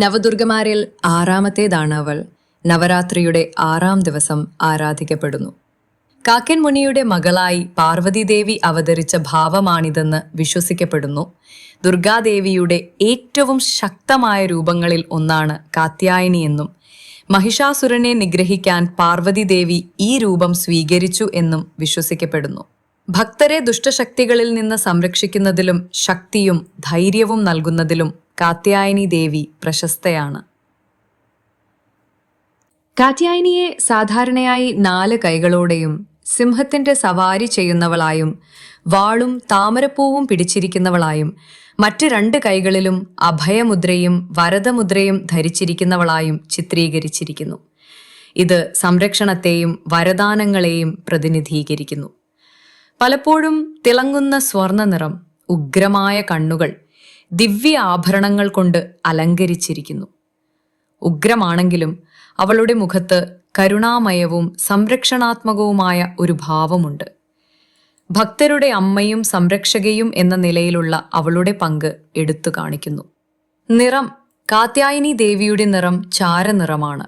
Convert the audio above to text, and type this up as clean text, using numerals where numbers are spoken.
നവദുർഗമാരിൽ ആറാമത്തേതാണ് അവൾ. നവരാത്രിയുടെ 6-ാം ദിവസം ആരാധിക്കപ്പെടുന്നു. കാക്കൻ മുനിയുടെ മകളായി പാർവതീദേവി അവതരിച്ച ഭാവമാണിതെന്ന് വിശ്വസിക്കപ്പെടുന്നു. ദുർഗാദേവിയുടെ ഏറ്റവും ശക്തമായ രൂപങ്ങളിൽ ഒന്നാണ് കാത്യായനിയെന്നും മഹിഷാസുരനെ നിഗ്രഹിക്കാൻ പാർവതീദേവി ഈ രൂപം സ്വീകരിച്ചു എന്നും വിശ്വസിക്കപ്പെടുന്നു. ഭക്തരെ ദുഷ്ടശക്തികളിൽ നിന്ന് സംരക്ഷിക്കുന്നതിലും ശക്തിയും ധൈര്യവും നൽകുന്നതിലും കാത്യായനി ദേവി പ്രശസ്തയാണ്. കാത്യായനിയെ സാധാരണയായി 4 കൈകളോടെയും സിംഹത്തിന്റെ സവാരി ചെയ്യുന്നവളായും വാളും താമരപ്പൂവും പിടിച്ചിരിക്കുന്നവളായും മറ്റ് 2 കൈകളിലും അഭയമുദ്രയും വരദമുദ്രയും ധരിച്ചിരിക്കുന്നവളായും ചിത്രീകരിച്ചിരിക്കുന്നു. ഇത് സംരക്ഷണത്തെയും വരദാനങ്ങളെയും പ്രതിനിധീകരിക്കുന്നു. പലപ്പോഴും തിളങ്ങുന്ന സ്വർണ്ണ നിറം, ഉഗ്രമായ കണ്ണുകൾ, ദിവ്യ ആഭരണങ്ങൾ കൊണ്ട് അലങ്കരിച്ചിരിക്കുന്നു. ഉഗ്രമാണെങ്കിലും അവളുടെ മുഖത്ത് കരുണാമയവും സംരക്ഷണാത്മകവുമായ ഒരു ഭാവമുണ്ട്. ഭക്തരുടെ അമ്മയും സംരക്ഷകയും എന്ന നിലയിലുള്ള അവളുടെ പങ്ക് എടുത്തു കാണിക്കുന്നു. നിറം. കാത്യായനി ദേവിയുടെ നിറം ചാരനിറമാണ്.